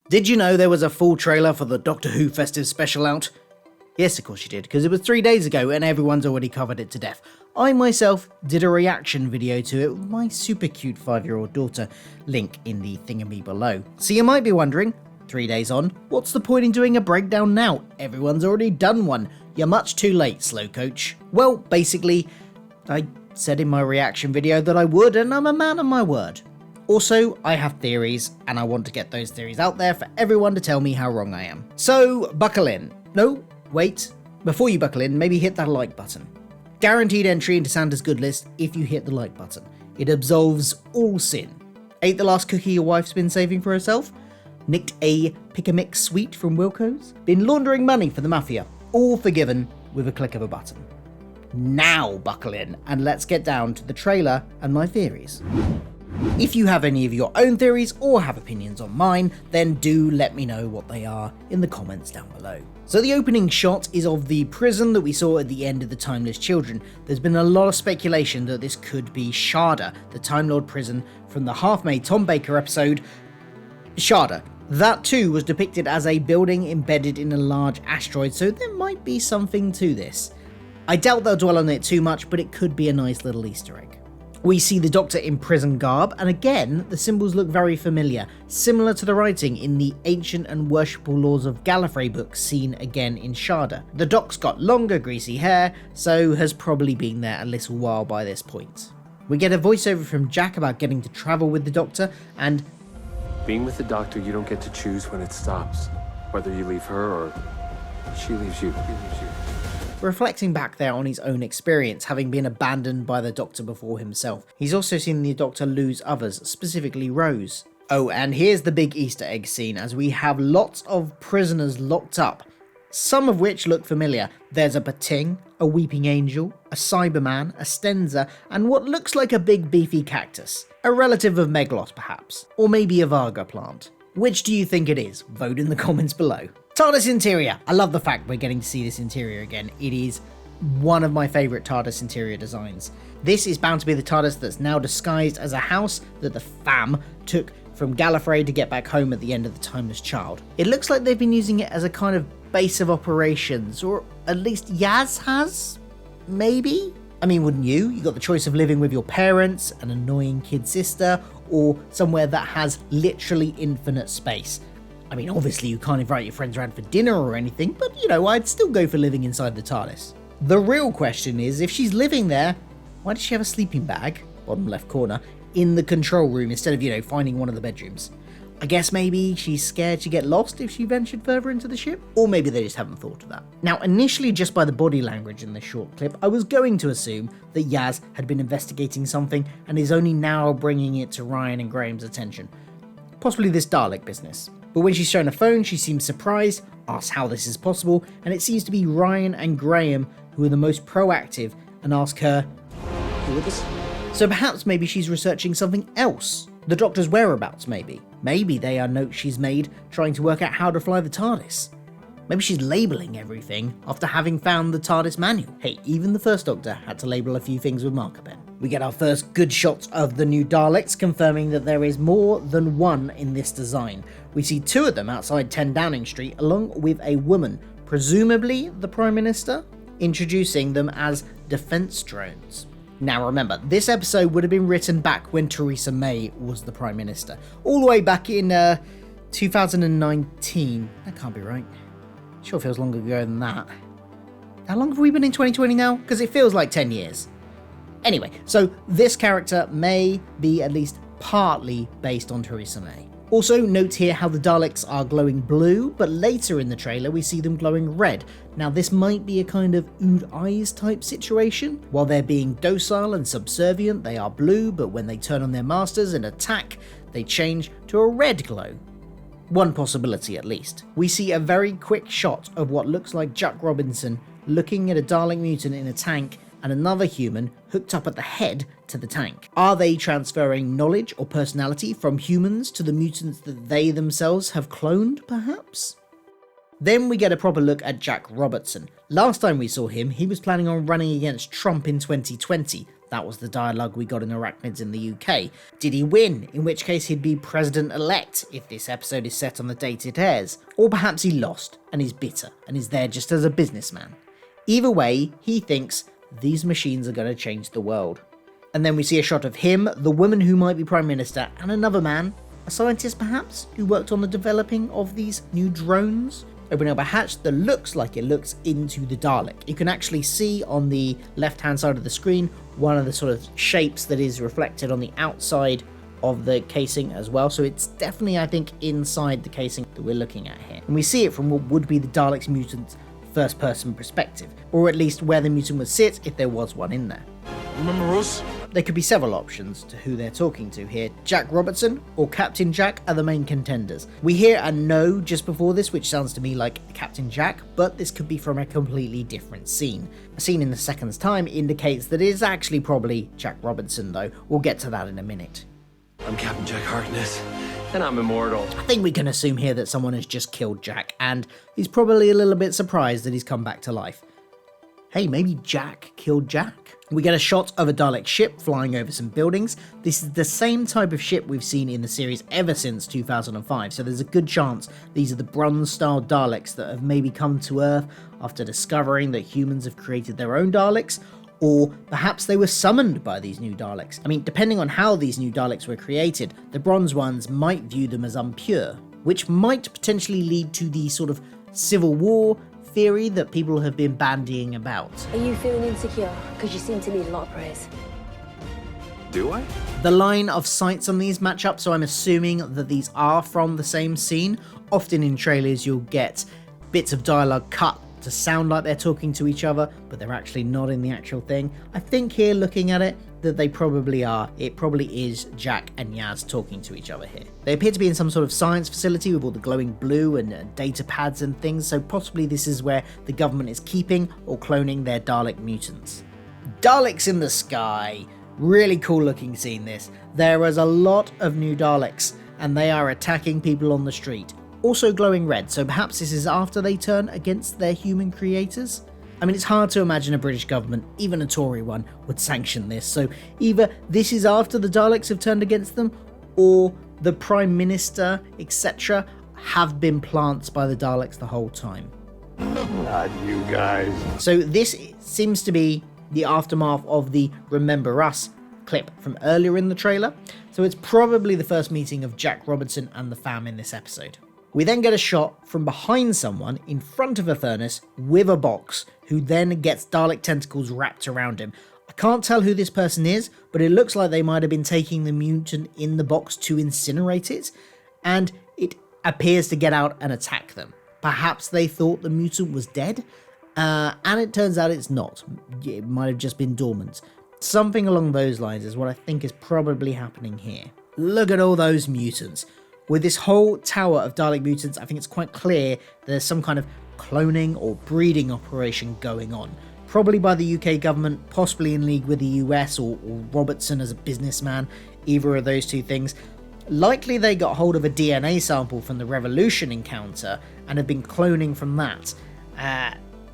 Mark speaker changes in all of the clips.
Speaker 1: Did you know there was a full trailer for the Doctor Who festive special out? Yes, of course you did, because it was 3 days ago and everyone's already covered it to death. I myself did a reaction video to it with my super cute 5-year-old daughter, link in the thingamy below. So you might be wondering, 3 days on, what's the point in doing a breakdown now? Everyone's already done one. You're much too late, slow coach. Well, basically, I said in my reaction video that I would, and I'm a man of my word. Also, I have theories, and I want to get those theories out there for everyone to tell me how wrong I am. So, buckle in. No, wait. Before you buckle in, maybe hit that like button. Guaranteed entry into Santa's good list if you hit the like button. It absolves all sin. Ate the last cookie your wife's been saving for herself? Nicked a pick-a-mix sweet from Wilco's? Been laundering money for the mafia? All forgiven with a click of a button. Now buckle in, and let's get down to the trailer and my theories. If you have any of your own theories or have opinions on mine, then do let me know what they are in the comments down below. So the opening shot is of the prison that we saw at the end of the Timeless Children. There's been a lot of speculation that this could be Sharda, the Time Lord prison from the half-made Tom Baker episode, Sharda. That too was depicted as a building embedded in a large asteroid, so there might be something to this. I doubt they'll dwell on it too much, but it could be a nice little Easter egg. We see the Doctor in prison garb, and again, the symbols look very familiar, similar to the writing in the Ancient and Worshipful Laws of Gallifrey book seen again in Sharda. The Doc's got longer, greasy hair, so has probably been there a little while by this point. We get a voiceover from Jack about getting to travel with the Doctor, and
Speaker 2: being with the Doctor, you don't get to choose when it stops, whether you leave her or she leaves you.
Speaker 1: reflecting back there on his own experience, having been abandoned by the Doctor before himself. He's also seen the Doctor lose others, specifically Rose. Oh, and here's the big Easter egg scene, as we have lots of prisoners locked up, some of which look familiar. There's a Pating, a Weeping Angel, a Cyberman, a Stenza, and what looks like a big beefy cactus. A relative of Meglos perhaps, or maybe a Varga plant. Which do you think it is? Vote in the comments below. Tardis Interior. I love the fact we're getting to see this interior again. It is one of my favourite TARDIS interior designs. This is bound to be the TARDIS that's now disguised as a house that the fam took from Gallifrey to get back home at the end of the Timeless Child. It looks like they've been using it as a kind of base of operations, or at least Yaz has? Maybe? I mean, wouldn't you? You got the choice of living with your parents, an annoying kid sister, or somewhere that has literally infinite space. I mean, obviously you can't invite your friends around for dinner or anything, but you know, I'd still go for living inside the TARDIS. The real question is, if she's living there, why does she have a sleeping bag, bottom left corner, in the control room instead of, you know, finding one of the bedrooms? I guess maybe she's scared to get lost if she ventured further into the ship, or maybe they just haven't thought of that. Now, initially, just by the body language in this short clip, I was going to assume that Yaz had been investigating something and is only now bringing it to Ryan and Graham's attention. Possibly this Dalek business. But when she's shown a phone, she seems surprised, asks how this is possible, and it seems to be Ryan and Graham who are the most proactive and ask her, "You with us?" So perhaps maybe she's researching something else. The Doctor's whereabouts, maybe. Maybe they are notes she's made trying to work out how to fly the TARDIS. Maybe she's labelling everything after having found the TARDIS manual. Hey, even the first Doctor had to label a few things with marker pen. We get our first good shot of the new Daleks, confirming that there is more than one in this design. We see two of them outside 10 Downing Street, along with a woman, presumably the Prime Minister, introducing them as defence drones. Now remember, this episode would have been written back when Theresa May was the Prime Minister, all the way back in 2019. That can't be right. Sure feels longer ago than that. How long have we been in 2020 now? Because it feels like 10 years. Anyway, so this character may be at least partly based on Theresa May. Also, note here how the Daleks are glowing blue, but later in the trailer we see them glowing red. Now this might be a kind of Ood Eyes type situation. While they're being docile and subservient, they are blue, but when they turn on their masters and attack, they change to a red glow. One possibility at least. We see a very quick shot of what looks like Jack Robinson looking at a Dalek mutant in a tank and another human hooked up at the head to the tank. Are they transferring knowledge or personality from humans to the mutants that they themselves have cloned, perhaps? Then we get a proper look at Jack Robertson. Last time we saw him, he was planning on running against Trump in 2020. That was the dialogue we got in Arachnids in the UK. Did he win? In which case he'd be president-elect if this episode is set on the date it airs. Or perhaps he lost and is bitter and is there just as a businessman. Either way, he thinks these machines are going to change the world. And then we see a shot of him, the woman who might be Prime Minister, and another man, a scientist perhaps, who worked on the developing of these new drones. Opening up a hatch that looks like it looks into the Dalek. You can actually see on the left-hand side of the screen one of the sort of shapes that is reflected on the outside of the casing as well. So it's definitely, I think, inside the casing that we're looking at here. And we see it from what would be the Daleks mutant's first-person perspective, or at least where the mutant would sit if there was one in there.
Speaker 3: Remember us?
Speaker 1: There could be several options to who they're talking to here. Jack Robertson or Captain Jack are the main contenders. We hear a no just before this, which sounds to me like Captain Jack, but this could be from a completely different scene. A scene in the second's time indicates that it is actually probably Jack Robertson, though. We'll get to that in a minute.
Speaker 2: I'm Captain Jack Harkness, and I'm immortal.
Speaker 1: I think we can assume here that someone has just killed Jack, and he's probably a little bit surprised that he's come back to life. Hey, maybe Jack killed Jack? We get a shot of a Dalek ship flying over some buildings. This is the same type of ship we've seen in the series ever since 2005, so there's a good chance these are the Bronze-style Daleks that have maybe come to Earth after discovering that humans have created their own Daleks, or perhaps they were summoned by these new Daleks. I mean, depending on how these new Daleks were created, the Bronze ones might view them as impure, which might potentially lead to the sort of civil war theory that people have been bandying about.
Speaker 4: Are you feeling insecure? Because you seem to need a lot of praise.
Speaker 2: Do I?
Speaker 1: The line of sights on these match up, so I'm assuming that these are from the same scene. Often in trailers you'll get bits of dialogue cut to sound like they're talking to each other, but they're actually not in the actual thing. I think here, looking at it, that they probably are. It probably is Jack and Yaz talking to each other here. They appear to be in some sort of science facility with all the glowing blue and data pads and things, so possibly this is where the government is keeping or cloning their Dalek mutants. Daleks in the sky. Really cool looking scene this. There is a lot of new Daleks, and they are attacking people on the street. Also glowing red, so perhaps this is after they turn against their human creators? I mean, it's hard to imagine a British government, even a Tory one, would sanction this, so either this is after the Daleks have turned against them, or the Prime Minister, etc., have been plants by the Daleks the whole time.
Speaker 3: Not you guys.
Speaker 1: So this seems to be the aftermath of the Remember Us clip from earlier in the trailer, so it's probably the first meeting of Jack Robertson and the fam in this episode. We then get a shot from behind someone in front of a furnace with a box, who then gets Dalek tentacles wrapped around him. I can't tell who this person is, but it looks like they might have been taking the mutant in the box to incinerate it, and it appears to get out and attack them. Perhaps they thought the mutant was dead, and it turns out it's not. It might have just been dormant. Something along those lines is what I think is probably happening here. Look at all those mutants. With this whole tower of Dalek mutants, I think it's quite clear there's some kind of cloning or breeding operation going on. Probably by the UK government, possibly in league with the US or Robertson as a businessman, either of those two things. Likely they got hold of a DNA sample from the Revolution encounter and have been cloning from that.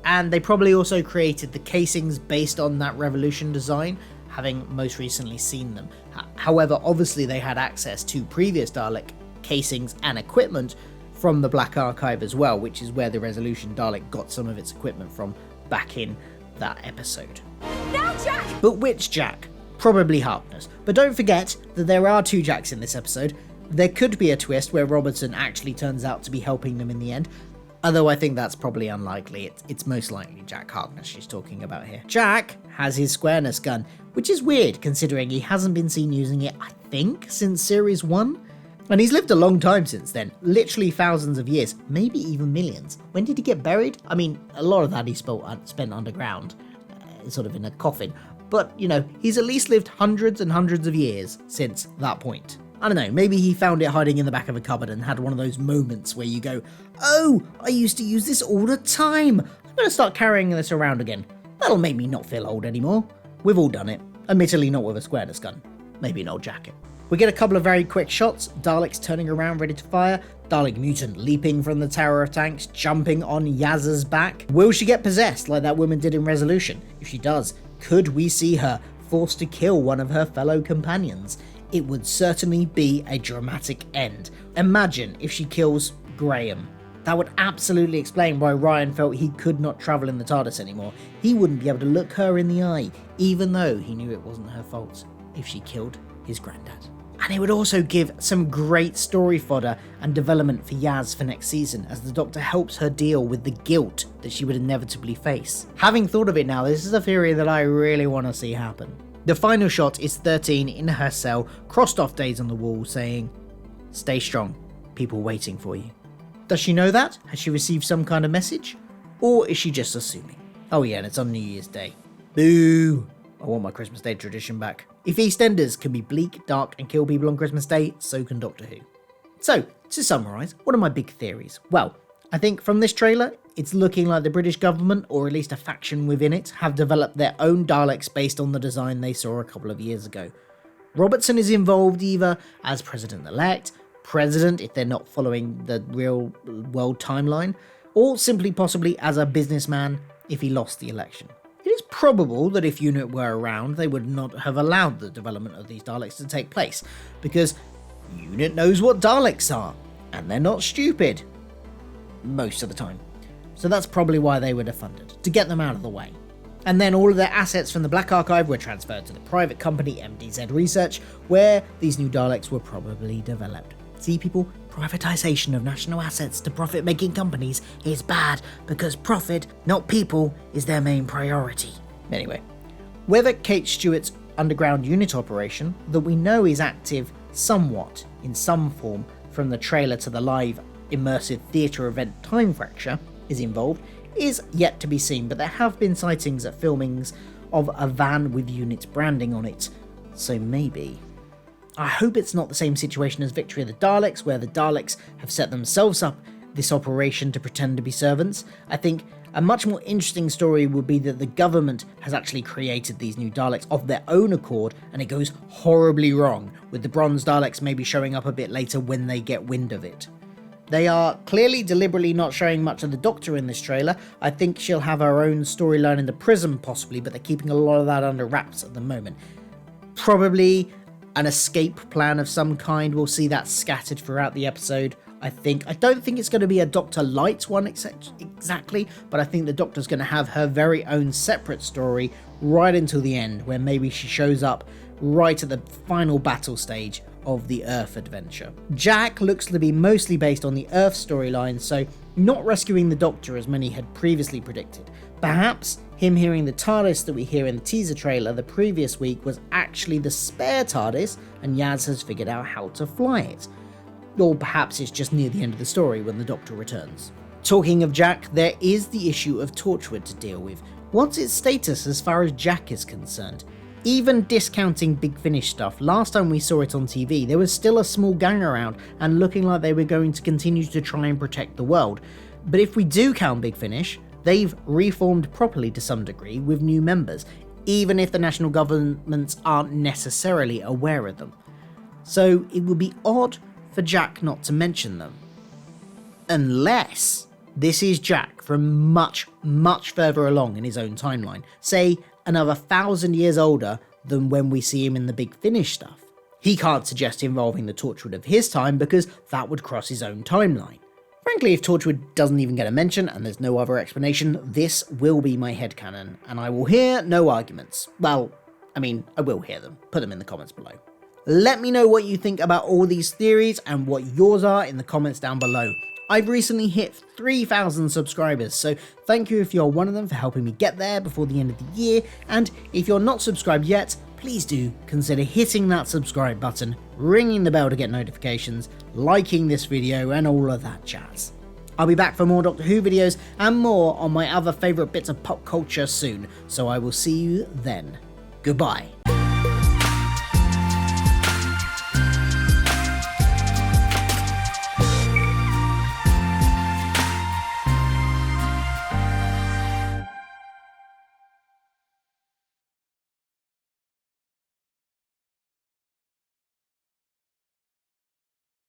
Speaker 1: And they probably also created the casings based on that Revolution design, having most recently seen them. However, obviously they had access to previous Dalek casings and equipment from the Black Archive as well, which is where the Resolution Dalek got some of its equipment from back in that episode.
Speaker 4: Now, Jack!
Speaker 1: But which Jack? Probably Harkness. But don't forget that there are two Jacks in this episode. There could be a twist where Robertson actually turns out to be helping them in the end, although I think that's probably unlikely. It's most likely Jack Harkness she's talking about here. Jack has his squareness gun, which is weird considering he hasn't been seen using it, I think, since Series 1. And he's lived a long time since then, literally thousands of years, maybe even millions. When did he get buried? I mean, a lot of that he spent underground, sort of in a coffin. But, you know, he's at least lived hundreds and hundreds of years since that point. I don't know, maybe he found it hiding in the back of a cupboard and had one of those moments where you go, oh, I used to use this all the time. I'm going to start carrying this around again. That'll make me not feel old anymore. We've all done it. Admittedly not with a squareness gun. Maybe an old jacket. We get a couple of very quick shots, Daleks turning around ready to fire, Dalek mutant leaping from the tower of tanks, jumping on Yaz's back. Will she get possessed like that woman did in Resolution? If she does, could we see her forced to kill one of her fellow companions. It would certainly be a dramatic end. Imagine if she kills Graham. That would absolutely explain why Ryan felt he could not travel in the TARDIS anymore. He wouldn't be able to look her in the eye, even though he knew it wasn't her fault, if she killed his granddad. And it would also give some great story fodder and development for Yaz for next season, as the Doctor helps her deal with the guilt that she would inevitably face. Having thought of it now, this is a theory that I really want to see happen. The final shot is 13 in her cell, crossed off days on the wall, saying, "Stay strong, people waiting for you." Does she know that? Has she received some kind of message? Or is she just assuming? Oh yeah, and it's on New Year's Day. Boo! I want my Christmas Day tradition back. If EastEnders can be bleak, dark, and kill people on Christmas Day, so can Doctor Who. So, to summarise, what are my big theories? Well, I think from this trailer, it's looking like the British government, or at least a faction within it, have developed their own Daleks based on the design they saw a couple of years ago. Robertson is involved either as President-elect, President if they're not following the real world timeline, or simply possibly as a businessman if he lost the election. It is probable that if UNIT were around, they would not have allowed the development of these Daleks to take place, because UNIT knows what Daleks are, and they're not stupid. Most of the time. So that's probably why they were defunded, to get them out of the way. And then all of their assets from the Black Archive were transferred to the private company MDZ Research, where these new Daleks were probably developed. See people, privatization of national assets to profit-making companies is bad, because profit, not people, is their main priority. Anyway, whether Kate Stewart's underground unit operation, that we know is active somewhat in some form from the trailer to the live immersive theatre event Time Fracture, is involved, is yet to be seen, but there have been sightings at filmings of a van with UNIT branding on it, so maybe. I hope it's not the same situation as Victory of the Daleks, where the Daleks have set themselves up this operation to pretend to be servants. I think a much more interesting story would be that the government has actually created these new Daleks of their own accord, and it goes horribly wrong, with the Bronze Daleks maybe showing up a bit later when they get wind of it. They are clearly deliberately not showing much of the Doctor in this trailer. I think she'll have her own storyline in the prison possibly, but they're keeping a lot of that under wraps at the moment. Probably an escape plan of some kind. We'll see that scattered throughout the episode, I think. I don't think it's going to be a Doctor Light one exactly, but I think the Doctor's going to have her very own separate story right until the end, where maybe she shows up right at the final battle stage of the Earth adventure. Jack looks to be mostly based on the Earth storyline, so not rescuing the Doctor as many had previously predicted. Perhaps him hearing the TARDIS that we hear in the teaser trailer the previous week was actually the spare TARDIS, and Yaz has figured out how to fly it. Or perhaps it's just near the end of the story when the Doctor returns. Talking of Jack, there is the issue of Torchwood to deal with. What's its status as far as Jack is concerned? Even discounting Big Finish stuff, last time we saw it on TV, there was still a small gang around and looking like they were going to continue to try and protect the world. But if we do count Big Finish, they've reformed properly to some degree with new members, even if the national governments aren't necessarily aware of them. So it would be odd for Jack not to mention them. Unless this is Jack from much, much further along in his own timeline, say another 1,000 years older than when we see him in the Big Finish stuff. He can't suggest involving the Torchwood of his time because that would cross his own timeline. Frankly, if Torchwood doesn't even get a mention and there's no other explanation, this will be my headcanon, and I will hear no arguments. Well, I mean, I will hear them. Put them in the comments below. Let me know what you think about all these theories and what yours are in the comments down below. I've recently hit 3,000 subscribers, so thank you if you're one of them for helping me get there before the end of the year, and if you're not subscribed yet, please do consider hitting that subscribe button, ringing the bell to get notifications, liking this video, and all of that jazz. I'll be back for more Doctor Who videos and more on my other favourite bits of pop culture soon, so I will see you then. Goodbye.